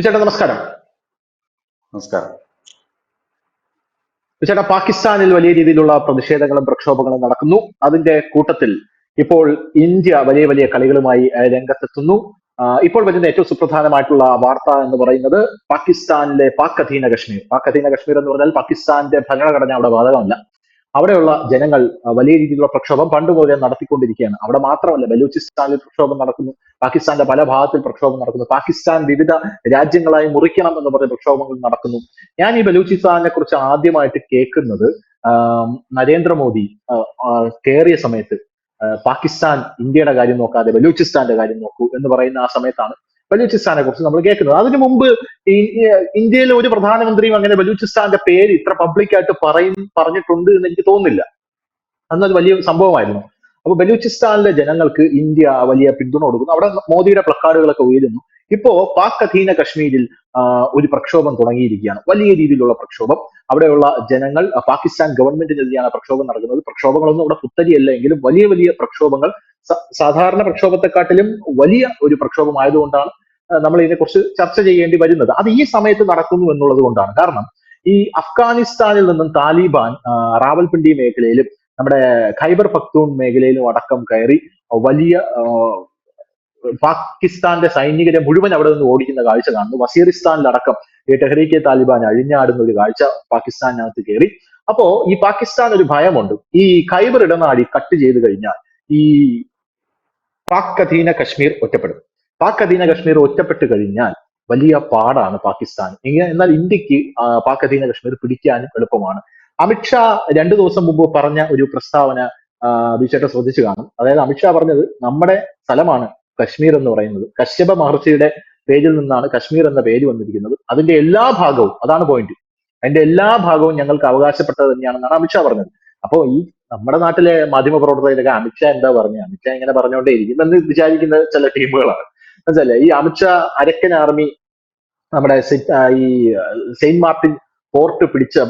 ചേട്ടാ നമസ്കാരം. നമസ്കാരം. ചേട്ടാ, പാകിസ്ഥാനിൽ വലിയ രീതിയിലുള്ള പ്രതിഷേധങ്ങളും പ്രക്ഷോഭങ്ങളും നടക്കുന്നു. അതിന്റെ കൂട്ടത്തിൽ ഇപ്പോൾ ഇന്ത്യ വലിയ വലിയ കളികളുമായി രംഗത്തെത്തുന്നു. ഇപ്പോൾ വരുന്ന ഏറ്റവും സുപ്രധാനമായിട്ടുള്ള വാർത്ത എന്ന് പറയുന്നത് പാകിസ്ഥാനിലെ പാക് അധീന കശ്മീർ എന്ന് പറഞ്ഞാൽ പാകിസ്ഥാന്റെ ഭരണഘടന അവിടെ ബാധകമല്ല. അവിടെയുള്ള ജനങ്ങൾ വലിയ രീതിയിലുള്ള പ്രക്ഷോഭം പണ്ട് മുതലേ നടത്തിക്കൊണ്ടിരിക്കുകയാണ്. അവിടെ മാത്രമല്ല, ബലൂചിസ്ഥാനിൽ പ്രക്ഷോഭം നടക്കുന്നു, പാകിസ്ഥാന്റെ പല ഭാഗത്തിൽ പ്രക്ഷോഭം നടക്കുന്നു, പാകിസ്ഥാൻ വിവിധ രാജ്യങ്ങളായി മുറിക്കണം എന്ന് പറഞ്ഞ പ്രക്ഷോഭങ്ങൾ നടക്കുന്നു. ഞാൻ ഈ ബലൂചിസ്ഥാനെ കുറിച്ച് ആദ്യമായിട്ട് കേൾക്കുന്നത് നരേന്ദ്രമോദി കയറിയ സമയത്ത് പാകിസ്ഥാൻ ഇന്ത്യയുടെ കാര്യം നോക്കാതെ ബലൂചിസ്ഥാന്റെ കാര്യം നോക്കൂ എന്ന് പറയുന്ന ആ സമയത്താണ് ബലൂചിസ്ഥാനെ കുറിച്ച് നമ്മൾ കേൾക്കുന്നത്. അതിനു മുമ്പ് ഇന്ത്യയിലെ ഒരു പ്രധാനമന്ത്രിയും അങ്ങനെ ബലൂചിസ്ഥാന്റെ പേര് ഇത്ര പബ്ലിക്കായിട്ട് പറഞ്ഞിട്ടുണ്ട് എന്ന് എനിക്ക് തോന്നുന്നില്ല. അന്നത് വലിയ സംഭവമായിരുന്നു. അപ്പൊ ബലൂചിസ്ഥാനിലെ ജനങ്ങൾക്ക് ഇന്ത്യ വലിയ പിന്തുണ കൊടുക്കുന്നു. അവിടെ മോദിയുടെ പ്ലക്കാർഡുകളൊക്കെ ഉയരുന്നു. ഇപ്പോ പാക് അധീന കശ്മീരിൽ ഒരു പ്രക്ഷോഭം തുടങ്ങിയിരിക്കുകയാണ്, വലിയ രീതിയിലുള്ള പ്രക്ഷോഭം. അവിടെയുള്ള ജനങ്ങൾ പാകിസ്ഥാൻ ഗവൺമെന്റിനെതിരെയാണ് പ്രക്ഷോഭം നടക്കുന്നത്. പ്രക്ഷോഭങ്ങളൊന്നും അവിടെ പുത്തരിയല്ല എങ്കിലും വലിയ വലിയ പ്രക്ഷോഭങ്ങൾ, സാധാരണ പ്രക്ഷോഭത്തെക്കാട്ടിലും വലിയ ഒരു പ്രക്ഷോഭമായതുകൊണ്ടാണ് നമ്മൾ ഇതിനെക്കുറിച്ച് ചർച്ച ചെയ്യേണ്ടി വരുന്നത്. അത് ഈ സമയത്ത് നടക്കുന്നു എന്നുള്ളത് കൊണ്ടാണ്. കാരണം ഈ അഫ്ഗാനിസ്ഥാനിൽ നിന്നും താലിബാൻ റാവൽപിണ്ടി മേഖലയിലും നമ്മുടെ ഖൈബർ പക്തൂൺ മേഖലയിലും അടക്കം കയറി വലിയ പാകിസ്ഥാന്റെ സൈനികരെ മുഴുവൻ അവിടെ നിന്ന് ഓടിക്കുന്ന കാഴ്ച കാണുന്നു. വസീറിസ്ഥാനിലടക്കം ഈ ടെഹ്രീക്കെ താലിബാൻ അഴിഞ്ഞാടുന്ന ഒരു കാഴ്ച പാകിസ്ഥാനകത്ത് കയറി. അപ്പോ ഈ പാകിസ്ഥാൻ ഒരു ഭയമുണ്ട്, ഈ ഖൈബർ ഇടനാഴി കട്ട് ചെയ്ത് കഴിഞ്ഞാൽ ഈ പാക് അധീന കശ്മീർ ഒറ്റപ്പെടും. പാക് അധീന കശ്മീർ ഒറ്റപ്പെട്ട് കഴിഞ്ഞാൽ വലിയ പാടാണ് പാകിസ്ഥാൻ. എന്നാൽ ഇന്ത്യക്ക് പാക് അധീന കശ്മീർ പിടിക്കാനും എളുപ്പമാണ്. അമിത്ഷാ 2 ദിവസം മുമ്പ് പറഞ്ഞ ഒരു പ്രസ്താവന ബിചേട്ടൻ ശ്രദ്ധിച്ചു കാണും. അതായത് അമിത്ഷാ പറഞ്ഞത് നമ്മുടെ സ്ഥലമാണ് കശ്മീർ എന്ന് പറയുന്നത്. കശ്യപ മഹർഷിയുടെ പേരിൽ നിന്നാണ് കശ്മീർ എന്ന പേര് വന്നിരിക്കുന്നത്. അതിന്റെ എല്ലാ ഭാഗവും, അതാണ് പോയിന്റ്, അതിന്റെ എല്ലാ ഭാഗവും ഞങ്ങൾക്ക് അവകാശപ്പെട്ടത് തന്നെയാണെന്നാണ് അമിത്ഷാ പറഞ്ഞത്. അപ്പോ ഈ നമ്മുടെ നാട്ടിലെ മാധ്യമ പ്രവർത്തകരൊക്കെ അമിത്ഷാ എന്താ പറഞ്ഞു, അമിത്ഷാ ഇങ്ങനെ പറഞ്ഞുകൊണ്ടേ ഇരിക്കും എന്ന് വിചാരിക്കുന്ന ചില ടീമുകളാണ്. മനസ്സിലല്ലേ? ഈ അമിത്ഷാ അരക്കൻ ആർമി നമ്മുടെ ഈ സെയിന്റ് മാർട്ടിൻ പോർട്ട് പിടിച്ച്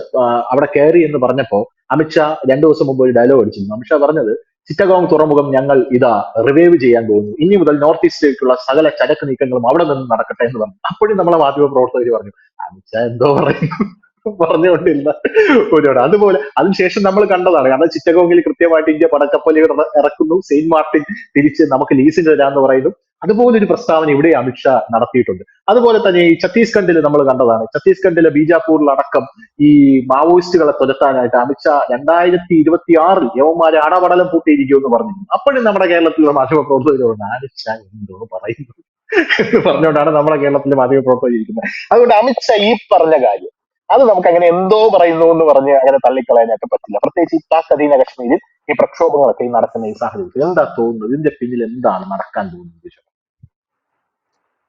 അവിടെ കയറി എന്ന് പറഞ്ഞപ്പോ അമിത്ഷാ 2 ദിവസം മുമ്പ് ഒരു ഡയലോഗ് അടിച്ചിരുന്നു. അമിത്ഷാ പറഞ്ഞത്, ചിറ്റഗോങ് തുറമുഖം ഞങ്ങൾ ഇതാ റിവൈവ് ചെയ്യാൻ പോകുന്നു, ഇനി മുതൽ നോർത്ത് ഈസ്റ്റിലേക്കുള്ള സകല ചരക്ക് നീക്കങ്ങളും അവിടെ നിന്ന് നടക്കട്ടെ എന്ന് പറഞ്ഞു. അപ്പോഴും നമ്മളെ മാധ്യമ പ്രവർത്തകർ പറഞ്ഞു, അമിത്ഷാ എന്തോ പറയുന്നു പറഞ്ഞുകൊണ്ടില്ല ഒരുപാട്. അതുപോലെ അതിനുശേഷം നമ്മൾ കണ്ടതാണ്. കാരണം ചിറ്റഗോങ്ങിൽ കൃത്യമായിട്ട് ഇന്ത്യ പടക്കപ്പലുകൾ ഇറക്കുന്നു, സെയിന്റ് മാർട്ടിൻ തിരിച്ച് നമുക്ക് ലീസിന് തരാന്ന് പറയുന്നു. അതുപോലൊരു പ്രസ്താവന ഇവിടെ അമിത്ഷാ നടത്തിയിട്ടുണ്ട്. അതുപോലെ തന്നെ ഈ ഛത്തീസ്ഗഡിൽ നമ്മൾ കണ്ടതാണ്. ഛത്തീസ്ഗഡിലെ ബീജാപ്പൂരിലടക്കം ഈ മാവോയിസ്റ്റുകളെ തുരത്താനായിട്ട് അമിത്ഷാ 2026 യവന്മാരെ അടപടലം പൂട്ടിയിരിക്കുമെന്ന് പറഞ്ഞിരുന്നു. അപ്പോഴും നമ്മുടെ കേരളത്തിലുള്ള മാധ്യമ പ്രവർത്തകർ പറഞ്ഞു, അമിത്ഷാ എന്തോ പറയുന്നു എന്ന് പറഞ്ഞുകൊണ്ടാണ് നമ്മുടെ കേരളത്തിലെ മാധ്യമ പ്രവർത്തകർ ഇരിക്കുന്നത്. അതുകൊണ്ട് അമിത്ഷാ ഈ പറഞ്ഞ കാര്യം അത് നമുക്ക് അങ്ങനെ എന്തോ പറയുന്നു എന്ന് പറഞ്ഞ് അങ്ങനെ തള്ളിക്കളയാനൊക്കെ പറ്റില്ല. പ്രത്യേകിച്ച് ഈ പാക് അധീന കശ്മീരിൽ ഈ പ്രക്ഷോഭങ്ങളൊക്കെ ഈ നടക്കുന്ന ഈ സാഹചര്യത്തിൽ എന്താ തോന്നുന്നത്, ഇതിന്റെ പിന്നിൽ എന്താണ് നടക്കാൻ പോകുന്നത്?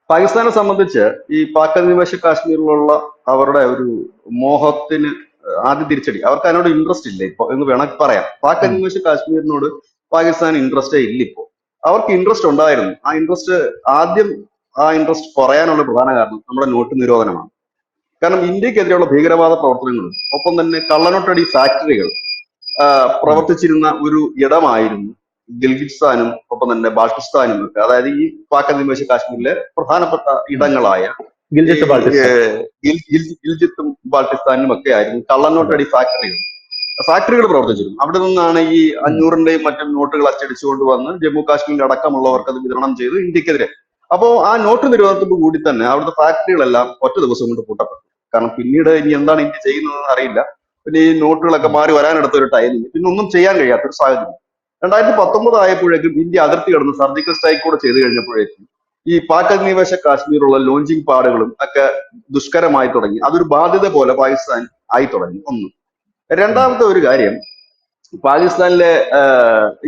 പാകിസ്ഥാനെ സംബന്ധിച്ച് ഈ പാക് അധിനിവേശ കാശ്മീരിലുള്ള അവരുടെ ഒരു മോഹത്തിന് ആദ്യം തിരിച്ചടി. അവർക്ക് അതിനോട് ഇൻട്രസ്റ്റ് ഇല്ല ഇപ്പൊ എന്ന് വേണമെങ്കിൽ പറയാം. പാക് അധിനിവേശ കാശ്മീരിനോട് പാകിസ്ഥാൻ ഇൻട്രസ്റ്റേ ഇല്ല ഇപ്പോ. അവർക്ക് ഇൻട്രസ്റ്റ് ഉണ്ടായിരുന്നു. ആ ഇൻട്രസ്റ്റ് കുറയാനുള്ള പ്രധാന കാരണം നമ്മുടെ നോട്ട് നിരോധനമാണ്. കാരണം ഇന്ത്യക്കെതിരെയുള്ള ഭീകരവാദ പ്രവർത്തനങ്ങളും ഒപ്പം തന്നെ കള്ളനോട്ടടി ഫാക്ടറികൾ പ്രവർത്തിച്ചിരുന്ന ഒരു ഇടമായിരുന്നു ഗിൽഗിസ്ഥാനും ഒപ്പം തന്നെ ബാൾട്ടിസ്ഥാനും ഒക്കെ. അതായത് ഈ പാക് അധിനിവേശ കാശ്മീരിലെ പ്രധാനപ്പെട്ട ഇടങ്ങളായ ഗിൽജിത്തും ബാൾട്ടിസ്ഥാനും ഒക്കെ ആയിരുന്നു കള്ളനോട്ടടി ഫാക്ടറികൾ പ്രവർത്തിച്ചിരുന്നു. അവിടെ നിന്നാണ് ഈ 500-ന്റെയും മറ്റും നോട്ടുകൾ അച്ചടിച്ചുകൊണ്ട് വന്ന് ജമ്മു കാശ്മീരിൽ അടക്കമുള്ളവർക്ക് അത് വിതരണം ചെയ്ത് ഇന്ത്യക്കെതിരെ. അപ്പോ ആ നോട്ട് നിരോധനത്തോടു കൂടി തന്നെ അവിടുത്തെ ഫാക്ടറികളെല്ലാം ഒറ്റ ദിവസം കൊണ്ട് പൂട്ടപ്പെട്ടു. കാരണം പിന്നീട് ഇനി എന്താണ് ഇന്ത്യ ചെയ്യുന്നതെന്ന് അറിയില്ല. പിന്നെ ഈ നോട്ടുകളൊക്കെ മാറി വരാനെടുത്ത ഒരു ടൈമിൽ പിന്നെ ഒന്നും ചെയ്യാൻ കഴിയാത്തൊരു സാഹചര്യം. 2019 ആയപ്പോഴേക്കും ഇന്ത്യ അതിർത്തി കടന്ന് സർജിക്കൽ സ്ട്രൈക്ക് കൂടെ ചെയ്തു കഴിഞ്ഞപ്പോഴേക്കും ഈ പാക് അധിനിവേശ കാശ്മീരുള്ള ലോഞ്ചിങ് പാഡുകളും ഒക്കെ ദുഷ്കരമായി തുടങ്ങി. അതൊരു ബാധ്യത പോലെ പാകിസ്ഥാൻ ആയി തുടങ്ങി. ഒന്ന്. രണ്ടാമത്തെ ഒരു കാര്യം, പാകിസ്ഥാനിലെ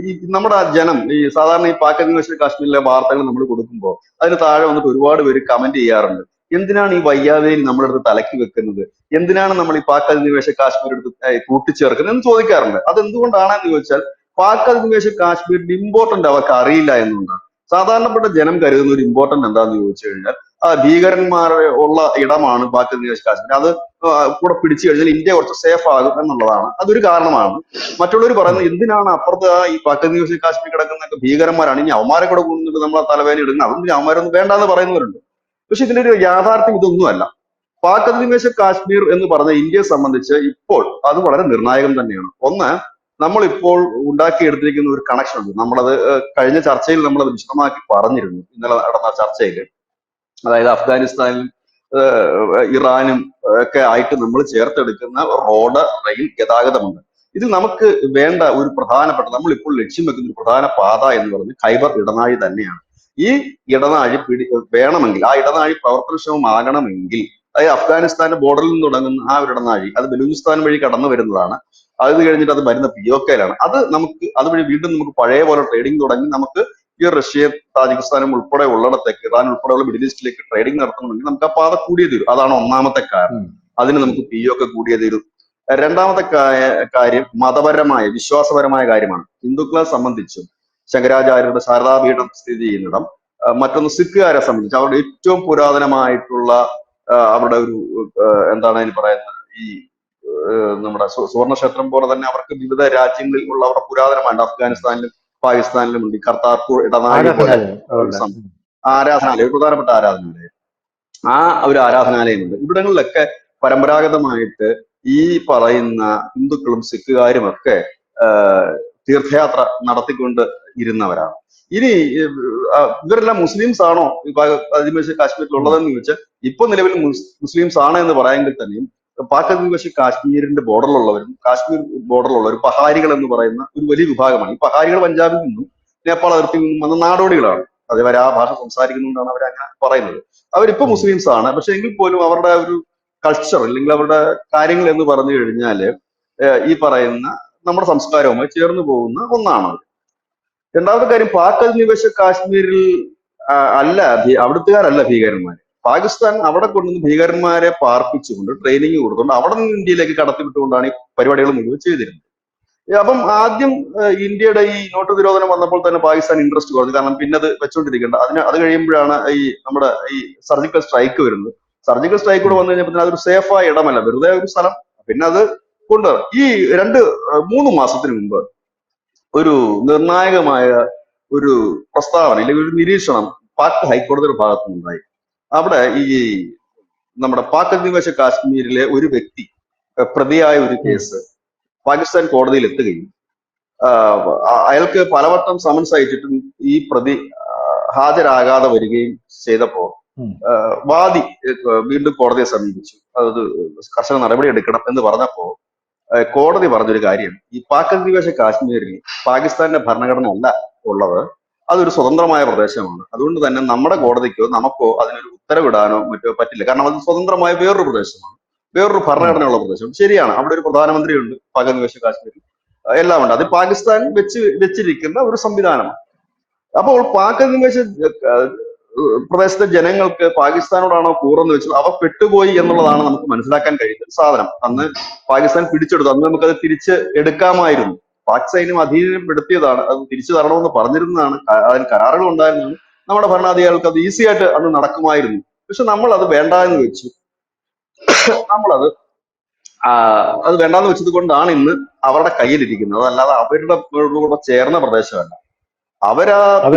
ഈ നമ്മുടെ ജനം ഈ സാധാരണ ഈ പാക് അധിനിവേശ കാശ്മീരിലെ വാർത്തകൾ നമ്മൾ കൊടുക്കുമ്പോൾ അതിന് താഴെ വന്നിട്ട് ഒരുപാട് പേര് കമന്റ് ചെയ്യാറുണ്ട്. എന്തിനാണ് ഈ വയ്യാവേലി നമ്മുടെ അടുത്ത് തലക്കി വെക്കുന്നത്, എന്തിനാണ് നമ്മൾ ഈ പാക് അധിനിവേശ കാശ്മീർ എടുത്ത് കൂട്ടിച്ചേർക്കുന്നത് എന്ന് ചോദിക്കാറുണ്ട്. അതെന്തുകൊണ്ടാണെന്ന് ചോദിച്ചാൽ പാക് അധിനിവേശ കാശ്മീരിന്റെ ഇമ്പോർട്ടന്റ് അവർക്ക് അറിയില്ല എന്നുകൊണ്ടാണ്. സാധാരണപ്പെട്ട ജനം കരുതുന്ന ഒരു ഇമ്പോർട്ടന്റ് എന്താന്ന് ചോദിച്ചു കഴിഞ്ഞാൽ ഭീകരന്മാർ ഉള്ള ഇടമാണ് പാക് അധിനിവേശ കാശ്മീർ, അത് കൂടെ പിടിച്ചു കഴിഞ്ഞാൽ ഇന്ത്യ കുറച്ച് സേഫ് ആകും എന്നുള്ളതാണ്. അതൊരു കാരണമാണ്. മറ്റുള്ളവർ പറയുന്നത് എന്തിനാണ് അപ്പുറത്ത് ഈ പാക് അധിനിവേശ കാശ്മീർ കിടക്കുന്നൊക്കെ ഭീകരന്മാരാണ്, ഇനി അവന്മാരെ കൂടെ കൊണ്ടിട്ട് നമ്മളെ തലവേദന ഇടുന്നത്, അതുകൊണ്ട് അവന്മാരൊന്നും വേണ്ടാന്ന് പറയുന്നവരുണ്ട്. പക്ഷെ ഇതിന്റെ ഒരു യാഥാർത്ഥ്യം ഇതൊന്നുമല്ല. പാക് അധിനിവേശ കാശ്മീർ എന്ന് പറഞ്ഞ ഇന്ത്യയെ സംബന്ധിച്ച് ഇപ്പോൾ അത് വളരെ നിർണായകം തന്നെയാണ്. ഒന്ന്, നമ്മളിപ്പോൾ ഉണ്ടാക്കിയെടുത്തിരിക്കുന്ന ഒരു കണക്ഷൻ ഉണ്ട്. നമ്മളത് കഴിഞ്ഞ ചർച്ചയിൽ നമ്മളത് വിശദമാക്കി പറഞ്ഞിരുന്നു, ഇന്നലെ നടന്ന ചർച്ചയിൽ. അതായത് അഫ്ഗാനിസ്ഥാനിൽ ഇറാനും ഒക്കെ ആയിട്ട് നമ്മൾ ചേർത്തെടുക്കുന്ന റോഡ്, റെയിൽ ഗതാഗതമുണ്ട്. ഇതിൽ നമുക്ക് വേണ്ട ഒരു പ്രധാനപ്പെട്ട, നമ്മൾ ഇപ്പോൾ ലക്ഷ്യം വെക്കുന്ന ഒരു പ്രധാന പാത എന്ന് പറയുന്നത് ഖൈബർ ഇടനാഴി തന്നെയാണ്. ഈ ഇടനാഴി വേണമെങ്കിൽ, ആ ഇടനാഴി പ്രവർത്തനക്ഷമമാകണമെങ്കിൽ, അതായത് അഫ്ഗാനിസ്ഥാന്റെ ബോർഡറിൽ നിന്ന് തുടങ്ങുന്ന ആ ഒരു ഇടനാഴി അത് ബലൂചിസ്ഥാൻ വഴി കടന്നു വരുന്നതാണ്. അത് കഴിഞ്ഞിട്ട് അത് വരുന്ന പിയോക്കയിലാണ്. അത് നമുക്ക് അതുവഴി വീണ്ടും നമുക്ക് പഴയ പോലെ ട്രേഡിംഗ് തുടങ്ങി നമുക്ക് ഈ റഷ്യയും താജിക്കിസ്ഥാനും ഉൾപ്പെടെ ഉള്ളിടത്തേക്ക്, ഇറാൻ ഉൾപ്പെടെയുള്ള മിഡിൽ ഈസ്റ്റിലേക്ക് ട്രേഡിംഗ് നടത്തണമെങ്കിൽ നമുക്ക് ആ പാത കൂടിയേ തീരും. അതാണ് ഒന്നാമത്തെ കാരണം. അതിന് നമുക്ക് പിഒക്കെ കൂടിയേ തീരും. രണ്ടാമത്തെ കാര്യം മതപരമായ, വിശ്വാസപരമായ കാര്യമാണ്. ഹിന്ദുക്കളെ സംബന്ധിച്ചും ശങ്കരാചാര്യരുടെ ശാരദാപീഠം സ്ഥിതി ചെയ്യുന്നിടം, മറ്റൊന്ന് സിഖുകാരെ സംബന്ധിച്ച് അവരുടെ ഏറ്റവും പുരാതനമായിട്ടുള്ള അവരുടെ ഒരു എന്താണ് അതിന് പറയുന്നത്, ഈ നമ്മുടെ സുവർണക്ഷേത്രം പോലെ തന്നെ അവർക്ക് വിവിധ രാജ്യങ്ങളിൽ ഉള്ള അവരുടെ പുരാതനമായിട്ട് അഫ്ഗാനിസ്ഥാനിലും പാകിസ്ഥാനിലും ഉണ്ട്. കർത്താർപൂർ ഇടനാഴി പോലെ ആരാധനാലയം, ഒരു പ്രധാനപ്പെട്ട ആരാധനാലയം, ആ ഒരു ആരാധനാലയമുണ്ട്. ഇവിടങ്ങളിലൊക്കെ പരമ്പരാഗതമായിട്ട് ഈ പറയുന്ന ഹിന്ദുക്കളും സിഖുകാരും ഒക്കെ തീർത്ഥയാത്ര നടത്തിക്കൊണ്ട് ഇരുന്നവരാണ്. ഇനി ഇവരെല്ലാം മുസ്ലിംസ് ആണോ അധിനിവേശ കാശ്മീരിൽ ഉള്ളതെന്ന് ചോദിച്ചാൽ ഇപ്പൊ നിലവിൽ മുസ്ലിംസ് ആണ് എന്ന് പറയാമെങ്കിൽ തന്നെയും പാക് അധിനിവേശ കാശ്മീരിന്റെ ബോർഡറിലുള്ളവരും കാശ്മീർ ബോർഡറിലുള്ളവരും പഹാരികൾ എന്ന് പറയുന്ന ഒരു വലിയ വിഭാഗമാണ്. ഈ പഹാരികൾ പഞ്ചാബിൽ നിന്നും നേപ്പാൾ അതിർത്തിയിൽ നിന്നും വന്ന നാടോടികളാണ്. അതേവരെ ആ ഭാഷ സംസാരിക്കുന്നതുകൊണ്ടാണ് അവരങ്ങനെ പറയുന്നത്. അവരിപ്പോ മുസ്ലിംസ് ആണ്, പക്ഷെ എങ്കിൽ പോലും അവരുടെ ഒരു കൾച്ചർ അല്ലെങ്കിൽ അവരുടെ കാര്യങ്ങൾ എന്ന് പറഞ്ഞു കഴിഞ്ഞാല് ഈ പറയുന്ന നമ്മുടെ സംസ്കാരവുമായി ചേർന്ന് പോകുന്ന ഒന്നാണ്. രണ്ടാമത്തെ കാര്യം, പാക് അധിനിവേശ കാശ്മീരിൽ അല്ല അവിടുത്തുകാരല്ല ഭീകരന്മാർ. പാകിസ്ഥാൻ അവിടെ കൊണ്ടുവന്ന് ഭീകരന്മാരെ പാർപ്പിച്ചുകൊണ്ട് ട്രെയിനിങ് കൊടുത്തുകൊണ്ട് അവിടെ നിന്ന് ഇന്ത്യയിലേക്ക് കടത്തിവിട്ടുകൊണ്ടാണ് ഈ പരിപാടികൾ മുഴുവൻ ചെയ്തിരുന്നത്. അപ്പം ആദ്യം ഇന്ത്യയുടെ ഈ നോട്ട് നിരോധനം വന്നപ്പോൾ തന്നെ പാകിസ്ഥാൻ ഇൻട്രസ്റ്റ് കുറഞ്ഞു. കാരണം പിന്നെ അത് വെച്ചോണ്ടിരിക്കേണ്ട, അത് കഴിയുമ്പോഴാണ് ഈ നമ്മുടെ ഈ സർജിക്കൽ സ്ട്രൈക്ക് വരുന്നത്. സർജിക്കൽ സ്ട്രൈക്ക് കൂടെ വന്നു കഴിഞ്ഞപ്പോൾ അതൊരു സേഫായ ഇടമല്ല, വെറുതെ ഒരു സ്ഥലം. പിന്നെ അത് ഈ 2-3 മാസത്തിന് മുമ്പ് ഒരു നിർണായകമായ ഒരു പ്രസ്താവന അല്ലെങ്കിൽ ഒരു നിരീക്ഷണം പാക് ഹൈക്കോടതിയുടെ ഭാഗത്തു നിന്നുണ്ടായി. അവിടെ ഈ നമ്മുടെ പാക് അധിനിവേശ കാശ്മീരിലെ ഒരു വ്യക്തി പ്രതിയായ ഒരു കേസ് പാകിസ്ഥാൻ കോടതിയിൽ എത്തുകയും അയാൾക്ക് പലവട്ടം സമൻസ് അയച്ചിട്ടും ഈ പ്രതി ഹാജരാകാതെ വരികയും ചെയ്തപ്പോ വാദി വീണ്ടും കോടതിയെ സമീപിച്ചു. അത് കർശന നടപടി എടുക്കണം എന്ന് പറഞ്ഞപ്പോ കോടതി പറഞ്ഞൊരു കാര്യം, ഈ പാക് അധിനിവേശ കാശ്മീരിൽ പാകിസ്ഥാന്റെ ഭരണഘടന അല്ല ഉള്ളത്, അതൊരു സ്വതന്ത്രമായ പ്രദേശമാണ്. അതുകൊണ്ട് തന്നെ നമ്മുടെ കോടതിക്കോ നമുക്കോ അതിനൊരു ഉത്തരവിടാനോ മറ്റോ പറ്റില്ല. കാരണം അത് സ്വതന്ത്രമായ വേറൊരു പ്രദേശമാണ്, വേറൊരു ഭരണഘടനയുള്ള പ്രദേശം. ശരിയാണ്, അവിടെ ഒരു പ്രധാനമന്ത്രിയുണ്ട് പാക് അധിനിവേശ കാശ്മീരിൽ, എല്ലാം ഉണ്ട്. അത് പാകിസ്ഥാൻ വെച്ചിരിക്കുന്ന ഒരു സംവിധാനമാണ്. അപ്പോൾ പാക് അധിനിവേശ പ്രദേശത്തെ ജനങ്ങൾക്ക് പാകിസ്ഥാനോടാണോ കൂറെന്ന് വെച്ചത് അവർ പെട്ടുപോയി എന്നുള്ളതാണ് നമുക്ക് മനസ്സിലാക്കാൻ കഴിയുന്നത് സാധനം. അന്ന് പാകിസ്ഥാൻ പിടിച്ചെടുത്തു, അന്ന് നമുക്കത് തിരിച്ച് എടുക്കാമായിരുന്നു. പാക് സൈന്യം അധീനപ്പെടുത്തിയതാണ്, അത് തിരിച്ചു തരണമെന്ന് പറഞ്ഞിരുന്നതാണ്, അതിന് കരാറുകൾ ഉണ്ടായിരുന്നതാണ്. നമ്മുടെ ഭരണാധികാരികൾക്ക് അത് ഈസി ആയിട്ട് അന്ന് നടക്കുമായിരുന്നു. പക്ഷെ നമ്മൾ അത് വേണ്ട എന്ന് വെച്ചു. നമ്മളത് വേണ്ടാന്ന് വെച്ചത് കൊണ്ടാണ് ഇന്ന് അവരുടെ കയ്യിലിരിക്കുന്നത്. അതല്ലാതെ അവരുടെ കൂടെ ചേർന്ന പ്രദേശമല്ല. അവരാ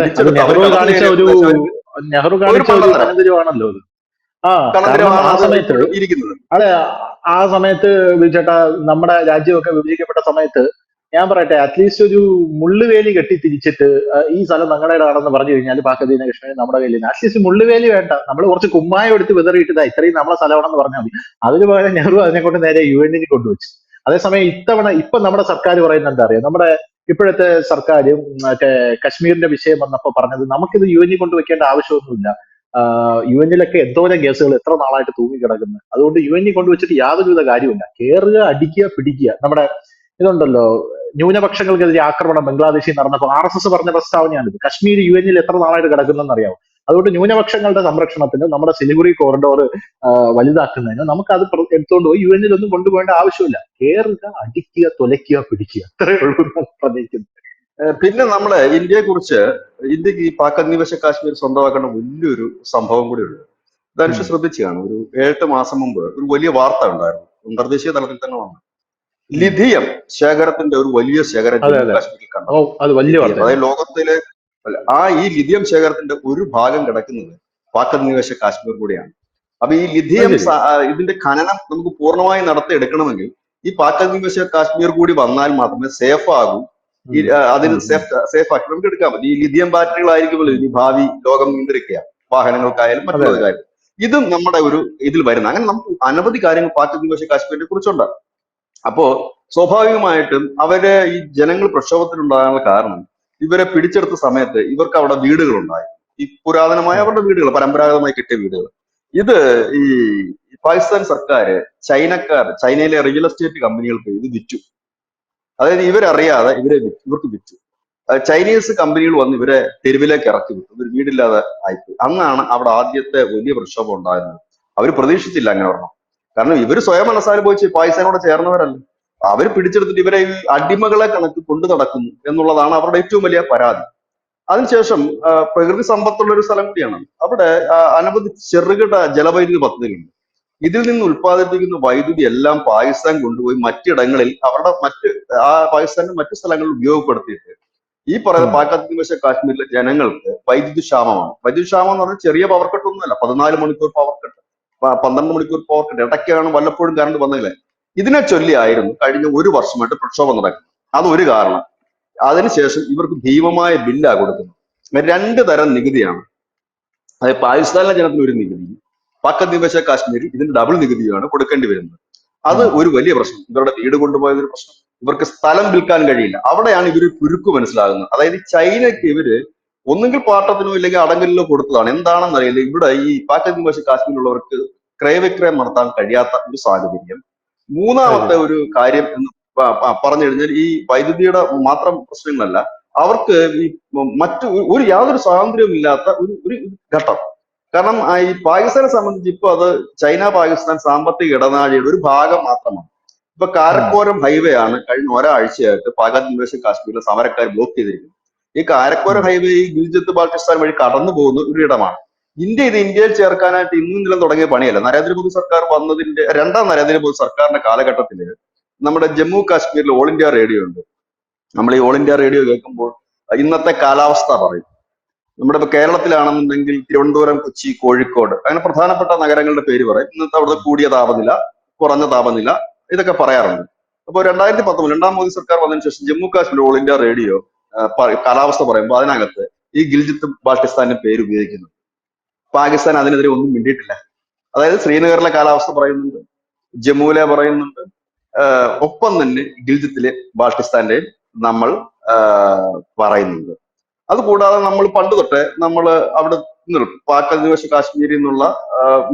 നെഹ്റു കാണിച്ച ഒരു കടന്തരമാണല്ലോ അത്. ആ സമയത്ത് ഇരിക്കുന്നത്. അതെ, ആ സമയത്ത് ചേട്ടാ നമ്മുടെ രാജ്യമൊക്കെ വിഭജിക്കപ്പെട്ട സമയത്ത് ഞാൻ പറയട്ടെ, അറ്റ്ലീസ്റ്റ് ഒരു മുള്ളുവേലി കെട്ടി തിരിച്ചിട്ട് ഈ സ്ഥലം ഞങ്ങളുടെ ആണെന്ന് പറഞ്ഞു കഴിഞ്ഞാൽ പാക് അധീന കശ്മീർ നമ്മുടെ കയ്യിൽ അറ്റ്ലീസ്റ്റ് മുള്ളുവേലി വേണ്ട, നമ്മൾ കുറച്ച് കുമ്മായം എടുത്ത് വിതറിയിട്ടതാ ഇത്രയും നമ്മളെ സ്ഥലമാണെന്ന് പറഞ്ഞാൽ മതി. അതിന് പകരം നെഹ്റു അതിനെ കൊണ്ട് നേരെ UN കൊണ്ടുവച്ചു. അതേസമയം ഇപ്പൊ നമ്മുടെ സർക്കാർ പറയുന്നത് എന്താ അറിയാം, നമ്മുടെ ഇപ്പോഴത്തെ സർക്കാർ മറ്റേ കശ്മീരിന്റെ വിഷയം വന്നപ്പോ പറഞ്ഞത് നമുക്കിത് UN കൊണ്ടുവയ്ക്കേണ്ട ആവശ്യമൊന്നുമില്ല, UN എന്തോരം കേസുകൾ എത്ര നാളായിട്ട് തൂങ്ങിക്കിടക്കുന്നു, അതുകൊണ്ട് UN കൊണ്ടുവച്ചിട്ട് യാതൊരുവിധ കാര്യമില്ല, കയറുക, അടിക്കുക, പിടിക്കുക. നമ്മുടെ ഇതുണ്ടല്ലോ, ന്യൂനപക്ഷങ്ങൾക്കെതിരെ ആക്രമണം ബംഗ്ലാദേശിൽ നടന്നപ്പോൾ RSS പറഞ്ഞ പ്രസ്താവനയാണിത്. കശ്മീർ UN എത്ര നാളായിട്ട് കിടക്കുന്നെന്ന് അറിയാമോ? അതുകൊണ്ട് ന്യൂനപക്ഷങ്ങളുടെ സംരക്ഷണത്തിന് നമ്മുടെ സിലിഗുറി കോറിഡോർ വലുതാക്കുന്നതിന് നമുക്ക് അത് എടുത്തുകൊണ്ട് പോയി UN ഒന്നും കൊണ്ടുപോകേണ്ട ആവശ്യമില്ല, കയറുക, അടിക്കുക, തുലയ്ക്കുക, പിടിക്കുക, അത്രയേ ഉള്ളൂ പ്രതീക്ഷിക്കുന്നത്. പിന്നെ നമ്മള് ഇന്ത്യക്ക് ഈ പാക് അധിനിവേശ കാശ്മീർ സ്വന്തമാക്കേണ്ട വലിയൊരു സംഭവം കൂടി ഉണ്ട്. ധനുഷ് ശ്രദ്ധിച്ചു കാണും, ഒരു 7-8 മാസം മുമ്പ് ഒരു വലിയ വാർത്ത ഉണ്ടായിരുന്നു, അന്തർദേശീയ തലത്തിൽ തന്നെ വന്നു. ലിഥിയം ശേഖരത്തിന്റെ ഒരു വലിയ ശേഖരം കാശ്മീരിൽ കണ്ടു. അതായത് ലോകത്തിലെ ഈ ലിഥിയം ശേഖരത്തിന്റെ ഒരു ഭാഗം കിടക്കുന്നത് പാക് അധിനിവേശ കാശ്മീർ കൂടിയാണ്. അപ്പൊ ഈ അത് ലിഥിയം ശരി. ഇതിന്റെ ഖനനം നമുക്ക് പൂർണ്ണമായി നടത്തിയെടുക്കണമെങ്കിൽ ഈ പാക് അധിനിവേശ കാശ്മീർ കൂടി വന്നാൽ മാത്രമേ സേഫ് ആകൂ. ഈ ഉം, അതിന് ഉം, ഉം. സേഫ് ആക്കി നമുക്ക് എടുക്കാൻ പറ്റും. ഈ ലിഥിയം ബാറ്ററികളായിരിക്കുമല്ലോ ഉം. ഇനി ഭാവി ലോകം നിയന്ത്രിക്കുക, വാഹനങ്ങൾക്കായാലും അതെ അതെ. മറ്റുള്ളവർക്കായാലും. ഇതും നമ്മുടെ ഒരു ഇതിൽ വരുന്ന അങ്ങനെ നമുക്ക് അനവധി കാര്യങ്ങൾ പാക് അധിനിവേശ കാശ്മീരിനെ കുറിച്ചുണ്ട്. അപ്പോ സ്വാഭാവികമായിട്ടും ഈ ജനങ്ങൾ പ്രക്ഷോഭത്തിലുണ്ടാകാനുള്ള കാരണം ഇവരെ പിടിച്ചെടുത്ത സമയത്ത് ഇവർക്ക് അവിടെ വീടുകൾ ഉണ്ടായി. ഈ പുരാതനമായ ഉം, അവരുടെ വീടുകൾ, പരമ്പരാഗതമായി കിട്ടിയ വീടുകൾ. ഇത് ഈ പാകിസ്ഥാൻ സർക്കാർ ചൈനയിലെ റിയൽ എസ്റ്റേറ്റ് കമ്പനികൾക്ക് ഇത് വിറ്റു. അതായത് ഇവരറിയാതെ ഇവർക്ക് വിറ്റു. ചൈനീസ് കമ്പനികൾ വന്ന് ഇവരെ തെരുവിലേക്ക് ഇറക്കി വിട്ടു. ഇവർ വീടില്ലാതെ ആയിപ്പോയി. അന്നാണ് അവിടെ ആദ്യത്തെ വലിയ പ്രക്ഷോഭം ഉണ്ടായിരുന്നത്. അവർ പ്രതീക്ഷിച്ചില്ല അങ്ങനെ ഒരെണ്ണം. കാരണം ഇവർ സ്വയം മനസ്സാനുഭവിച്ച് പാകിസ്ഥാനോട് ചേർന്നവരല്ല. അവർ പിടിച്ചെടുത്തിട്ട് ഇവരെ ഈ അടിമകളെ കണക്ക് കൊണ്ടു നടക്കുന്നു എന്നുള്ളതാണ് അവരുടെ ഏറ്റവും വലിയ പരാതി. അതിനുശേഷം പ്രകൃതി സമ്പത്തുള്ള ഒരു സ്ഥലം കൂടിയാണ്. അവിടെ അനവധി ചെറുകിട ജലവൈദ്യുതി പദ്ധതികളുണ്ട്. ഇതിൽ നിന്ന് ഉൽപ്പാദിപ്പിക്കുന്ന വൈദ്യുതി എല്ലാം പാകിസ്ഥാൻ കൊണ്ടുപോയി മറ്റിടങ്ങളിൽ പാകിസ്ഥാന്റെ മറ്റു സ്ഥലങ്ങളിൽ ഉപയോഗപ്പെടുത്തിയിട്ട് ഈ പറയുന്ന ഉം, പാക് അധിനിവേശ കാശ്മീരിലെ ജനങ്ങൾക്ക് വൈദ്യുതി ക്ഷാമമാണ്. വൈദ്യുതി ക്ഷാമം എന്ന് പറഞ്ഞാൽ ചെറിയ പവർ കട്ട് ഒന്നുമല്ല. 14 മണിക്കൂർ പവർ കട്ട്, 12 മണിക്കൂർ പവർ കട്ട്, ഇടയ്ക്കാണ് വല്ലപ്പോഴും കറണ്ട് വന്നില്ലേ. ഇതിനെ ചൊല്ലിയായിരുന്നു കഴിഞ്ഞ ഒരു വർഷമായിട്ട് പ്രക്ഷോഭം നടക്കുന്നത്. അതൊരു കാരണം. അതിനുശേഷം ഇവർക്ക് ഭീമമായ ബില്ലാ കൊടുക്കുന്നത്. രണ്ട് തരം നികുതിയാണ്. അതായത് പാകിസ്ഥാനിലെ ജനത്തിന് ഒരു നികുതി, പാക് അധിനിവേശ കാശ്മീരിൽ ഇതിന് ഡബിൾ നികുതിയാണ് കൊടുക്കേണ്ടി വരുന്നത്. അത് ഉം, ഒരു വലിയ പ്രശ്നം. ഇവരുടെ വീട് കൊണ്ടുപോയത് ഒരു പ്രശ്നം. ഇവർക്ക് സ്ഥലം വിൽക്കാൻ കഴിയില്ല. അവിടെയാണ് ഇവർ കുരുക്ക് മനസ്സിലാകുന്നത്. അതായത് ചൈനയ്ക്ക് ഇവര് ഒന്നുകിൽ പാട്ടത്തിനോ ഇല്ലെങ്കിൽ അടങ്കലിലോ കൊടുത്തതാണ്. എന്താണെന്ന് അറിയില്ല. ഇവിടെ ഈ പാക് അധിനിവേശ കാശ്മീരിലുള്ളവർക്ക് ക്രയവിക്രയം നടത്താൻ കഴിയാത്ത ഒരു സാഹചര്യം. അത് മൂന്നാമത്തെ ശരി. ഒരു കാര്യം എന്ന് പറഞ്ഞു കഴിഞ്ഞാൽ ഈ വൈദ്യുതിയുടെ മാത്രം പ്രശ്നങ്ങളല്ല, അവർക്ക് ഈ മറ്റു യാതൊരു സ്വാതന്ത്ര്യവും ഇല്ലാത്ത ഒരു ഒരു ഘട്ടം. കാരണം ഈ പാകിസ്ഥാനെ സംബന്ധിച്ച് ഇപ്പൊ അത് ചൈന പാകിസ്ഥാൻ സാമ്പത്തിക ഇടനാഴിയുടെ ഒരു ഭാഗം മാത്രമാണ്. ഇപ്പൊ ഉം, കാരക്കോരം ഹൈവേ ആണ് കഴിഞ്ഞ ഒരാഴ്ചയായിട്ട് പാക് അധിനിവേശ കാശ്മീരിലെ സമരക്കാർ ബ്ലോക്ക് ചെയ്തിരിക്കുന്നത്. ഈ കാരക്കോരം ഉം, ഹൈവേ ഈ ഗിൽജിത്ത് ബാൾട്ടിസ്ഥാൻ വഴി കടന്നു പോകുന്ന ഒരു ഇടമാണ്. ഇത് ഇന്ത്യയിൽ ചേർക്കാനായിട്ട് ഇന്നും ഇന്നലും തുടങ്ങിയ പണിയല്ല. നരേന്ദ്രമോദി സർക്കാർ വന്നതിന്റെ രണ്ടാം നരേന്ദ്രമോദി സർക്കാരിന്റെ കാലഘട്ടത്തില് നമ്മുടെ ജമ്മു കാശ്മീരിൽ ഓൾ ഇന്ത്യ റേഡിയോ ഉണ്ട്. നമ്മൾ ഈ ഓൾ ഇന്ത്യ റേഡിയോ കേൾക്കുമ്പോൾ ഇന്നത്തെ കാലാവസ്ഥ പറയും. നമ്മുടെ ഇപ്പൊ കേരളത്തിലാണെന്നുണ്ടെങ്കിൽ തിരുവനന്തപുരം, കൊച്ചി, കോഴിക്കോട് അങ്ങനെ പ്രധാനപ്പെട്ട നഗരങ്ങളുടെ പേര് പറയും. ഇന്നത്തെ അവിടുത്തെ കൂടിയ താപനില, കുറഞ്ഞ താപനില, ഇതൊക്കെ പറയാറുണ്ട്. അപ്പോൾ 2019 രണ്ടാം മോദി സർക്കാർ വന്നതിന് ശേഷം Jammu Kashmir all India radio കാലാവസ്ഥ പറയുമ്പോൾ അതിനകത്ത് ഈ ഗിൽജിത്ത് ബാൾട്ടിസ്ഥാന്റെ പേര് ഉപയോഗിക്കുന്നു. പാകിസ്ഥാൻ അതിനെതിരെ ഒന്നും മിണ്ടിയിട്ടില്ല. അതായത് ശ്രീനഗറിലെ കാലാവസ്ഥ പറയുന്നുണ്ട്, ജമ്മുവിലെ പറയുന്നുണ്ട്, ഒപ്പം തന്നെ ഗിൽജിത്തിലെ ബാൾട്ടിസ്ഥാന്റെ നമ്മൾ പറയുന്നുണ്ട്. അതുകൂടാതെ നമ്മൾ പണ്ട് തൊട്ടേ നമ്മൾ അവിടെ പാക് അധിനിവേശ കാശ്മീരിൽ നിന്നുള്ള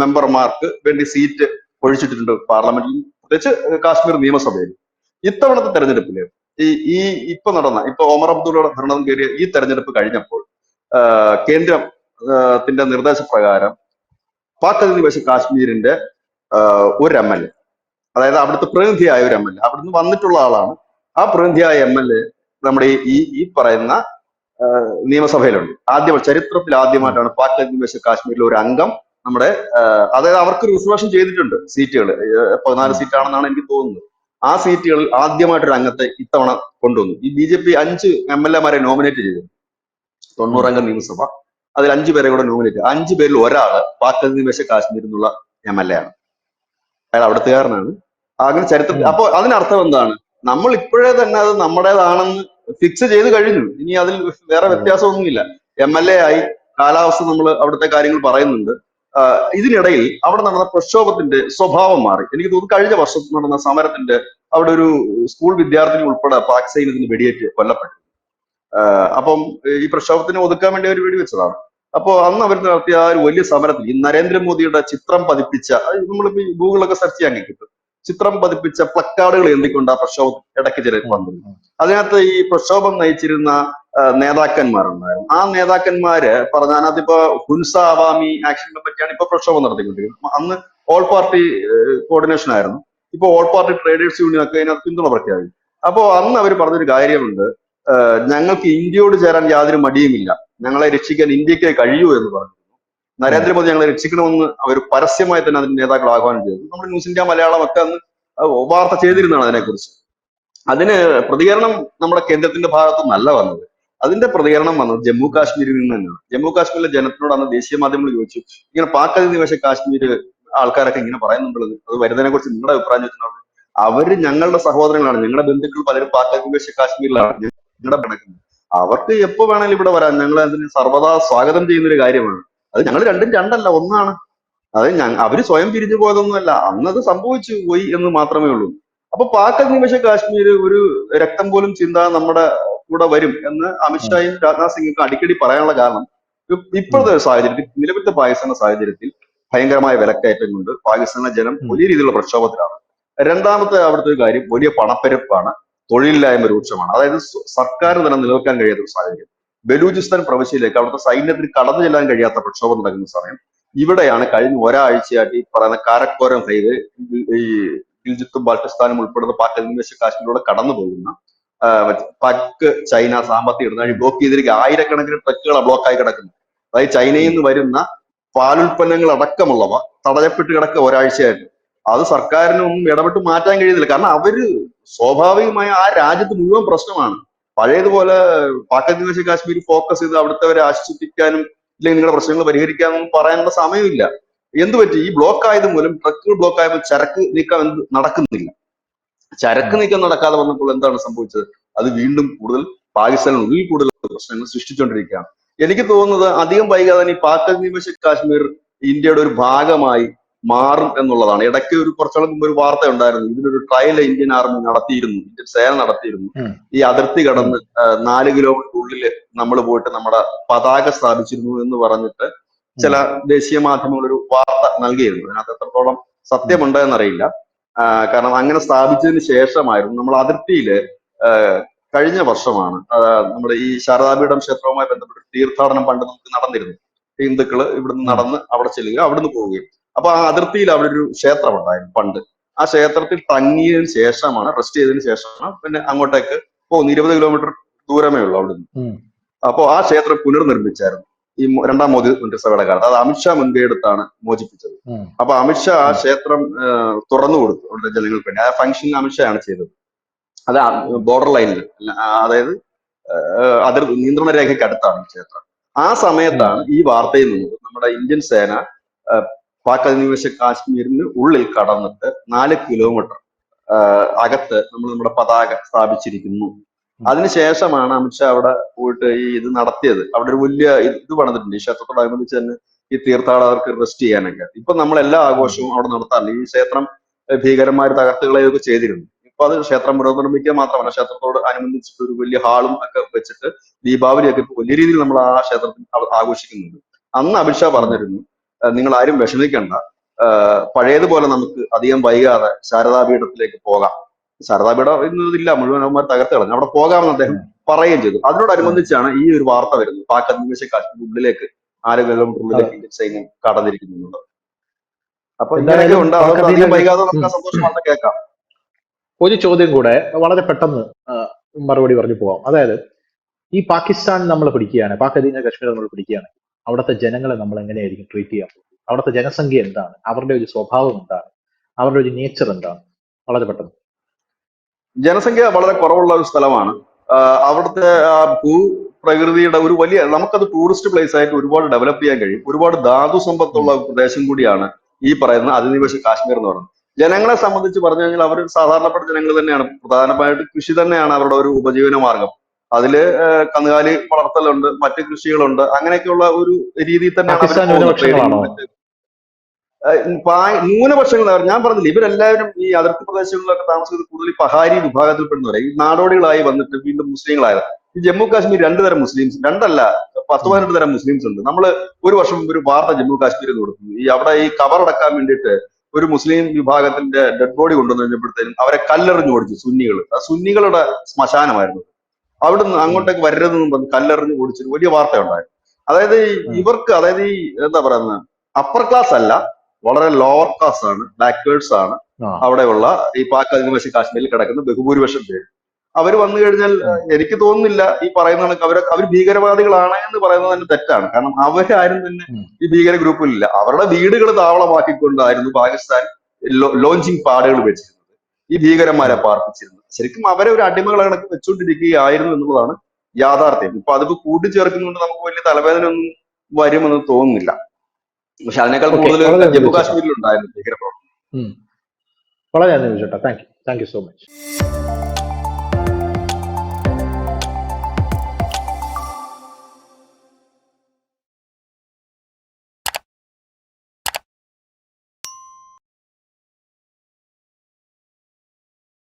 മെമ്പർമാർക്ക് വേണ്ടി സീറ്റ് ഒഴിച്ചിട്ടുണ്ട് പാർലമെന്റിൽ, പ്രത്യേകിച്ച് കാശ്മീർ നിയമസഭയിൽ. ഇത്തവണത്തെ തെരഞ്ഞെടുപ്പില് ഈ ഈ ഇപ്പൊ ഒമർ അബ്ദുള്ള ഭരണം കയറിയ ഈ തെരഞ്ഞെടുപ്പ് കഴിഞ്ഞപ്പോൾ കേന്ദ്രത്തിന്റെ നിർദ്ദേശപ്രകാരം പാക് അധിനിവേശ കാശ്മീരിന്റെ ഒരു എം എൽ എ, അതായത് അവിടുത്തെ പ്രതിനിധിയായ ഒരു എം എൽ എ, അവിടുന്ന് വന്നിട്ടുള്ള ആളാണ്. ആ പ്രതിനിധിയായ എം എൽ എ നമ്മുടെ ഈ ഈ പറയുന്ന നിയമസഭയിലുണ്ട്. ചരിത്രത്തിൽ ഉം, ആദ്യമായിട്ടാണ് പാക് അധിനിവേശ കാശ്മീരിലെ ഒരു അംഗം നമ്മുടെ അതായത് അവർക്ക് റിസർവേഷൻ ചെയ്തിട്ടുണ്ട് സീറ്റുകൾ, 14 ഉം, സീറ്റാണെന്നാണ് എനിക്ക് തോന്നുന്നത്. ആ സീറ്റുകളിൽ ആദ്യമായിട്ടൊരു അംഗത്തെ ഇത്തവണ കൊണ്ടുവന്നു. ഈ BJP 5 MLA മാരെ നോമിനേറ്റ് ചെയ്തു. ഉം, 90 അംഗ നിയമസഭ, അതിൽ 5 പേരെ കൂടെ നോമിനേറ്റ്. 5 പേരിൽ ഒരാള് പാക് അധിനിവേശ കാശ്മീരിൽ നിന്നുള്ള MLA ആണ്. അയാൾ അവിടുത്തുകാരനാണ്. അങ്ങനെ ചരിത്രത്തിൽ ഉം, അപ്പൊ അതിനർത്ഥം എന്താണ്? നമ്മൾ ഇപ്പോഴേ തന്നെ അത് നമ്മുടേതാണെന്ന് ഫിക്സ് ചെയ്ത് കഴിഞ്ഞു. ഇനി അതിൽ വേറെ അതെ. വ്യത്യാസമൊന്നുമില്ല. MLA ആയി, കാലാവസ്ഥ നമ്മൾ അവിടുത്തെ കാര്യങ്ങൾ പറയുന്നുണ്ട്. ഇതിനിടയിൽ അവിടെ നടന്ന പ്രക്ഷോഭത്തിന്റെ സ്വഭാവം മാറി. എനിക്ക് തോന്നുന്നു കഴിഞ്ഞ വർഷം നടന്ന സമരത്തിന്റെ അവിടെ ഒരു സ്കൂൾ വിദ്യാർത്ഥിനി ഉൾപ്പെടെ പാക് സൈന്യത്തിന് വെടിയേറ്റ് കൊല്ലപ്പെട്ടു. അപ്പം ഈ പ്രക്ഷോഭത്തിനെ ഒതുക്കാൻ വേണ്ടി അവർ വെടിവെച്ചതാണ്. അപ്പോ അന്ന് അവർ നടത്തിയ ആ ഒരു വലിയ സമരത്തിൽ ഈ നരേന്ദ്രമോദിയുടെ ചിത്രം പതിപ്പിച്ച, നമ്മളിപ്പോ ഈ ഗൂഗിളൊക്കെ സെർച്ച് ചെയ്യാൻ കിട്ടും, ചിത്രം പതിപ്പിച്ച പ്ലക്കാർഡുകൾ എന്തിക്കൊണ്ട് ആ പ്രക്ഷോഭം ഇടയ്ക്ക് ചില ഉം, വന്നത്. ഉം, അതിനകത്ത് ഈ പ്രക്ഷോഭം നയിച്ചിരുന്ന നേതാക്കന്മാരുണ്ടായിരുന്നു. ആ നേതാക്കന്മാര് പറഞ്ഞ അതിനകത്ത് ഹുൻസ അവാമി ആക്ഷനെ പറ്റിയാണ് ഇപ്പൊ പ്രക്ഷോഭം നടത്തിക്കൊണ്ടിരിക്കുന്നത്. അന്ന് ഓൾ പാർട്ടി കോർഡിനേഷൻ ആയിരുന്നു. ഇപ്പൊ ഓൾ പാർട്ടി ട്രേഡേഴ്സ് യൂണിയൻ ഒക്കെ അതിനകത്ത് പിന്തുണ പ്രഖ്യാപിച്ചു. അപ്പോ അന്ന് അവർ പറഞ്ഞൊരു കാര്യമുണ്ട്, ഞങ്ങൾക്ക് ഇന്ത്യയോട് ചേരാൻ യാതൊരു മടിയുമില്ല, ഞങ്ങളെ രക്ഷിക്കാൻ ഇന്ത്യക്ക് കഴിയൂ എന്ന് പറഞ്ഞു. ഉം, നരേന്ദ്രമോദി ഞങ്ങളെ രക്ഷിക്കണമെന്ന് അവർ പരസ്യമായി തന്നെ അതിന്റെ നേതാക്കൾ ആഹ്വാനം ചെയ്തു. നമ്മുടെ ന്യൂസ് ഇന്ത്യ മലയാളം ഒക്കെ അന്ന് വാർത്ത ചെയ്തിരുന്നതാണ് അതിനെക്കുറിച്ച്. അതിന് പ്രതികരണം നമ്മുടെ കേന്ദ്രത്തിന്റെ ഭാഗത്തു നിന്നല്ല വന്നത്. അതിന്റെ പ്രതികരണം വന്നത് ജമ്മു കാശ്മീരിൽ നിന്ന് തന്നെയാണ്. ജമ്മു കാശ്മീരിലെ ജനത്തിനോട് അന്ന് ദേശീയ മാധ്യമങ്ങൾ ചോദിച്ചു, ഇങ്ങനെ പാക് അധിനിവേശ കാശ്മീർ ആൾക്കാരൊക്കെ ഇങ്ങനെ പറയുന്നുള്ളത്, അത് വരുന്നതിനെ കുറിച്ച് നിങ്ങളുടെ അഭിപ്രായം ചോദിച്ചിട്ടുണ്ട്. അവര് ഞങ്ങളുടെ സഹോദരങ്ങളാണ്, ഞങ്ങളുടെ ബന്ധുക്കൾ പലരും പാക് അധിനിവേശ കാശ്മീരിലാണ് ഞങ്ങളുടെ കിടക്കുന്നത്. അവർക്ക് എപ്പോ വേണമെങ്കിലും ഇവിടെ വരാം, ഞങ്ങൾ അതിന് സർവ്വതാ സ്വാഗതം ചെയ്യുന്ന ഒരു കാര്യമാണ്. അത് ഞങ്ങൾ രണ്ടും രണ്ടല്ല, ഒന്നാണ്. അത് അവര് സ്വയം പിരിഞ്ഞു പോയതൊന്നുമല്ല, അന്നത് സംഭവിച്ചു പോയി എന്ന് മാത്രമേ ഉള്ളൂ. അപ്പൊ പാക് അധിനിവേശ കാശ്മീർ ഒരു രക്തം പോലും ചിന്താതെ നമ്മുടെ കൂടെ വരും എന്ന് അമിത്ഷായും രാജ്നാഥ് സിംഗും അടിക്കടി പറയാനുള്ള കാരണം ഇപ്പോഴത്തെ ഒരു സാഹചര്യത്തിൽ, നിലവിലത്തെ പാകിസ്ഥാന്റെ സാഹചര്യത്തിൽ ഭയങ്കരമായ വിലക്കയറ്റം കൊണ്ട് പാകിസ്ഥാനിലെ ജനം വലിയ രീതിയിലുള്ള പ്രക്ഷോഭത്തിലാണ്. രണ്ടാമത്തെ അവിടുത്തെ ഒരു കാര്യം വലിയ പണപ്പെരുപ്പാണ്, തൊഴിലില്ലായ്മ രൂക്ഷമാണ്. അതായത് സർക്കാർ തന്നെ നിലനിൽക്കാൻ കഴിയാത്ത ഒരു സാഹചര്യം. ബലൂചിസ്ഥാൻ പ്രവിശ്യയിലേക്ക് അവിടുത്തെ സൈന്യത്തിന് കടന്നു ചെല്ലാൻ കഴിയാത്ത പ്രക്ഷോഭം നടക്കുന്ന സമയം ഇവിടെയാണ് കഴിഞ്ഞ ഒരാഴ്ചയായിട്ട് ഈ പറയുന്ന കാരക്കോരം ഹൈവേ ഈ ഗിൽജിത്തും ബാൾട്ടിസ്ഥാനും ഉൾപ്പെടുന്ന പാക് അധിനിവേശ കാശ്മീരിലൂടെ കടന്നു പോകുന്ന പാക് ചൈന സാമ്പത്തിക ഇടനാഴി ബ്ലോക്ക് ചെയ്തിരിക്കുക. ആയിരക്കണക്കിന് ട്രക്കുകളാണ് ബ്ലോക്കായി കിടക്കുന്നത്. അതായത് ചൈനയിൽ നിന്ന് വരുന്ന പാലുൽപ്പന്നങ്ങൾ അടക്കമുള്ളവ തടയപ്പെട്ട് കിടക്കുക ഒരാഴ്ചയായിട്ട്. അത് സർക്കാരിനൊന്നും ഇടപെട്ട് മാറ്റാൻ കഴിയുന്നില്ല. കാരണം അവര് സ്വാഭാവികമായ ആ രാജ്യത്ത് മുഴുവൻ പ്രശ്നമാണ്. പഴയതുപോലെ പാക് അധിനിവേശ കാശ്മീർ ഫോക്കസ് ചെയ്ത് അവിടുത്തെ ആശ്വസിപ്പിക്കാനും ഇല്ലെങ്കിൽ നിങ്ങളുടെ പ്രശ്നങ്ങൾ പരിഹരിക്കാനും പറയാനുള്ള സമയമില്ല. എന്ത് പറ്റി? ഈ ബ്ലോക്ക് ആയത് മൂലം, ട്രക്കുകൾ ബ്ലോക്ക് ആയപ്പോൾ ചരക്ക് നീക്കം നടക്കുന്നില്ല. ചരക്ക് നീക്കം നടക്കാതെ വന്നപ്പോൾ എന്താണ് സംഭവിച്ചത്? അത് വീണ്ടും കൂടുതൽ പാകിസ്ഥാനുള്ളിൽ കൂടുതൽ പ്രശ്നങ്ങൾ സൃഷ്ടിച്ചുകൊണ്ടിരിക്കുകയാണ്. എനിക്ക് തോന്നുന്നത് അധികം വൈകാതെ തന്നെ ഈ പാക് അധിനിവേശ കാശ്മീർ ഇന്ത്യയുടെ ഒരു ഭാഗമായി മാറും എന്നുള്ളതാണ്. ഇടയ്ക്ക് കുറച്ചാൾ മുമ്പ് ഒരു വാർത്ത ഉണ്ടായിരുന്നു, ഇതിലൊരു ട്രയൽ ഇന്ത്യൻ ആർമി നടത്തിയിരുന്നു, ഇന്ത്യൻ സേന നടത്തിയിരുന്നു. ഈ അതിർത്തി കടന്ന് 4 കിലോമീറ്റർ ഉള്ളിൽ നമ്മൾ പോയിട്ട് നമ്മുടെ പതാക സ്ഥാപിച്ചിരുന്നു എന്ന് പറഞ്ഞിട്ട് ചില ദേശീയ മാധ്യമങ്ങൾ ഒരു വാർത്ത നൽകിയിരുന്നു. അതിനകത്ത് എത്രത്തോളം സത്യമുണ്ട് എന്നറിയില്ല. കാരണം അങ്ങനെ സ്ഥാപിച്ചതിന് ശേഷമായിരുന്നു നമ്മൾ അതിർത്തിയില് കഴിഞ്ഞ വർഷമാണ് നമ്മുടെ ഈ ശാരദാപീഠം ക്ഷേത്രവുമായി ബന്ധപ്പെട്ട് തീർത്ഥാടനം പണ്ട് നമുക്ക് നടന്നിരുന്നു. ഹിന്ദുക്കള് ഇവിടുന്ന് നടന്ന് അവിടെ ചെല്ലുകയും അവിടുന്ന് പോവുകയും. അപ്പൊ ആ അതിർത്തിയിൽ അവിടെ ഒരു ക്ഷേത്രം ഉണ്ടായിരുന്നു പണ്ട്. ആ ക്ഷേത്രത്തിൽ തങ്ങിയതിനു ശേഷമാണ്, റെസ്റ്റ് ചെയ്തതിനു ശേഷമാണ് പിന്നെ അങ്ങോട്ടേക്ക് പോകുന്നത്. 20 കിലോമീറ്റർ ദൂരമേ ഉള്ളൂ അവിടുന്ന്. അപ്പോ ആ ക്ഷേത്രം പുനർനിർമ്മിച്ചായിരുന്നു ഈ രണ്ടാം മോദി മന്ത്രിസഭയുടെ കാലത്ത്. അത് അമിത്ഷാ മുൻകൈ എടുത്താണ് മോചിപ്പിച്ചത്. അപ്പൊ അമിത്ഷാ ആ ക്ഷേത്രം തുറന്നു കൊടുത്തു അവിടുത്തെ ജനങ്ങൾക്ക് വേണ്ടി. ആ ഫംഗ്ഷൻ അമിത്ഷാ ആണ് ചെയ്തത്. അത് ബോർഡർ ലൈനിൽ, അതായത് നിയന്ത്രണ രേഖയ്ക്ക് അടുത്താണ് ക്ഷേത്രം. ആ സമയത്താണ് ഈ വാർത്തയിൽ നിന്നത് നമ്മുടെ ഇന്ത്യൻ സേന പാക് അധിനിവേശ കാശ്മീരിന് ഉള്ളിൽ കടന്നിട്ട് 4 കിലോമീറ്റർ അകത്ത് നമ്മൾ നമ്മുടെ പതാക സ്ഥാപിച്ചിരിക്കുന്നു. അതിനുശേഷമാണ് അമിത്ഷാ അവിടെ പോയിട്ട് ഈ ഇത് നടത്തിയത്. അവിടെ ഒരു വലിയ ഇത് പണിതിട്ടുണ്ട് ഈ ക്ഷേത്രത്തോടനുബന്ധിച്ച് തന്നെ, ഈ തീർത്ഥാടകർക്ക് റെസ്റ്റ് ചെയ്യാനൊക്കെ. ഇപ്പൊ നമ്മൾ എല്ലാ ആഘോഷവും അവിടെ നടത്താറില്ല. ഈ ക്ഷേത്രം ഭീകരന്മാർ തകർത്തുകളയൊക്കെ ചെയ്തിരുന്നു. ഇപ്പൊ അത് ക്ഷേത്രം പുനർനിർമ്മിക്കുക മാത്രമല്ല, ക്ഷേത്രത്തോട് അനുബന്ധിച്ചിട്ട് ഒരു വലിയ ഹാളും ഒക്കെ വെച്ചിട്ട് ദീപാവലിയൊക്കെ ഇപ്പൊ വലിയ രീതിയിൽ നമ്മൾ ആ ക്ഷേത്രത്തിൽ ആഘോഷിക്കുന്നുണ്ട്. അന്ന് അമിത്ഷാ പറഞ്ഞിരുന്നു, നിങ്ങൾ ആരും വിഷമിക്കണ്ട, പഴയതുപോലെ നമുക്ക് അധികം വൈകാതെ ശാരദാപീഠത്തിലേക്ക് പോകാം. ശാരദാപീഠം ഇന്നില്ല, മുഴുവൻ അവന്മാർ തകർത്ത് കളഞ്ഞു, അവിടെ പോകാമെന്ന് അദ്ദേഹം പറയുകയും ചെയ്തു. അതിനോടനുബന്ധിച്ചാണ് ഈ ഒരു വാർത്ത വരുന്നത്, പാക് അധിനിവേശ കാശ്മീർ ഉള്ളിലേക്ക് 4 കിലോമീറ്റർ ഉള്ളിലേക്ക് ഇന്ത്യൻ സൈന്യം കടന്നിരിക്കുന്നുണ്ട്. അപ്പൊ ഇങ്ങനെയൊക്കെ ഉണ്ട്. അതുകൊണ്ട് അധികം വൈകാതെ നമുക്ക് ആ സന്തോഷം വന്ന് കേൾക്കാം. ഒരു ചോദ്യം കൂടെ വളരെ പെട്ടെന്ന് മറുപടി പറഞ്ഞു പോവാം. അതായത് ഈ പാകിസ്ഥാൻ നമ്മൾ പിടിക്കുകയാണ്, പാക് അധീന കാശ്മീർ നമ്മൾ പിടിക്കുകയാണ്, അവിടുത്തെ ജനങ്ങളെ നമ്മൾ എങ്ങനെയായിരിക്കും ട്രീറ്റ് ചെയ്യാൻ പോകുന്നത്? അവിടുത്തെ ജനസംഖ്യ എന്താണ്? അവരുടെ ഒരു സ്വഭാവം എന്താണ്? അവരുടെ ഒരു നേച്ചർ എന്താണ്? വളരെ പെട്ടെന്ന്. ജനസംഖ്യ വളരെ കുറവുള്ള ഒരു സ്ഥലമാണ്. അവിടുത്തെ ഭൂപ്രകൃതിയുടെ ഒരു വലിയ, നമുക്കത് ടൂറിസ്റ്റ് പ്ലേസ് ആയിട്ട് ഒരുപാട് ഡെവലപ്പ് ചെയ്യാൻ കഴിയും. ഒരുപാട് ധാതു സമ്പത്തുള്ള പ്രദേശം കൂടിയാണ് ഈ പറയുന്ന അധിനിവേശ കാശ്മീർ എന്ന് പറയുന്നത്. ജനങ്ങളെ സംബന്ധിച്ച് പറഞ്ഞു കഴിഞ്ഞാൽ അവർ സാധാരണപ്പെട്ട ജനങ്ങൾ തന്നെയാണ്. പ്രധാനമായിട്ട് കൃഷി തന്നെയാണ് അവരുടെ ഒരു ഉപജീവന മാർഗം. അതില് കന്നുകാലി വളർത്തലുണ്ട്, മറ്റു കൃഷികളുണ്ട്. അങ്ങനെയൊക്കെയുള്ള ഒരു രീതിയിൽ തന്നെയാണ് ന്യൂനപക്ഷങ്ങൾ. ഞാൻ പറഞ്ഞില്ല, ഇവരെല്ലാവരും ഈ അതിർത്തി പ്രദേശങ്ങളിലൊക്കെ താമസിക്കുന്നത് കൂടുതൽ പഹാരി വിഭാഗത്തിൽപ്പെടുന്നവരെ, ഈ നാടോടികളായി വന്നിട്ട് വീണ്ടും മുസ്ലിങ്ങളായത്. ഈ ജമ്മു കാശ്മീർ 2 തരം മുസ്ലിംസ്, 2 അല്ല 10-12 തരം മുസ്ലിംസ് ഉണ്ട്. നമ്മൾ ഒരു വർഷം മുമ്പ് ഒരു വാർത്ത ജമ്മു കാശ്മീരിൽ കൊടുത്തു. ഈ അവിടെ ഈ കവറടക്കാൻ വേണ്ടിയിട്ട് ഒരു മുസ്ലിം വിഭാഗത്തിന്റെ ഡെഡ് ബോഡി കൊണ്ടുവന്നു കഴിഞ്ഞപ്പോഴത്തേനും അവരെ കല്ലെറിഞ്ഞു ഓടിച്ചു സുന്നികൾ. സുന്നികളുടെ ശ്മശാനമായിരുന്നു. അവിടുന്ന് അങ്ങോട്ടേക്ക് വരരുതെന്നും പറഞ്ഞ് കല്ലെറിഞ്ഞു ഓടിച്ചൊരു വലിയ വാർത്ത ഉണ്ടായിരുന്നു. അതായത് ഇവർക്ക്, അതായത് ഈ എന്താ പറയുന്നത്, അപ്പർ ക്ലാസ് അല്ല, വളരെ ലോവർ ക്ലാസ് ആണ്, ബാക്ക്വേർഡ്സ് ആണ് അവിടെയുള്ള ഈ പാക് അധിനിവേശ കാശ്മീരിൽ കിടക്കുന്ന ബഹുഭൂരിപക്ഷം പേര്. അവർ വന്നു കഴിഞ്ഞാൽ എനിക്ക് തോന്നുന്നില്ല ഈ പറയുന്ന കണക്ക് അവർ ഭീകരവാദികളാണ് എന്ന് പറയുന്നത് തന്നെ തെറ്റാണ്. കാരണം അവരാരും തന്നെ ഈ ഭീകര ഗ്രൂപ്പിലില്ല. അവരുടെ വീടുകൾ താവളമാക്കിക്കൊണ്ടായിരുന്നു പാകിസ്ഥാൻ ലോഞ്ചിങ് പാടുകൾ വെച്ചിരുന്നത്, ഈ ഭീകരന്മാരെ പാർപ്പിച്ചിരുന്നത്. ശരിക്കും അവരെ ഒരു അടിമകളെ കണക്ക് വെച്ചുകൊണ്ടിരിക്കുകയായിരുന്നു എന്നുള്ളതാണ് യാഥാർത്ഥ്യം. ഇപ്പൊ അതിപ്പോ കൂട്ടിച്ചേർക്കുന്നുണ്ട് നമുക്ക് വലിയ തലവേദന ഒന്നും വരുമെന്ന് തോന്നുന്നില്ല. പക്ഷെ അതിനേക്കാൾ ഓക്കെ, കൂടുതൽ വളരെ നന്ദി ജമ്മു ബിജു ചേട്ടാ. കാശ്മീരിൽ ഉണ്ടായിരുന്നു ഭീകരപ്രവർത്തനം. വളരെ നന്ദി ബിജു ചേട്ടാ. Thank you so much.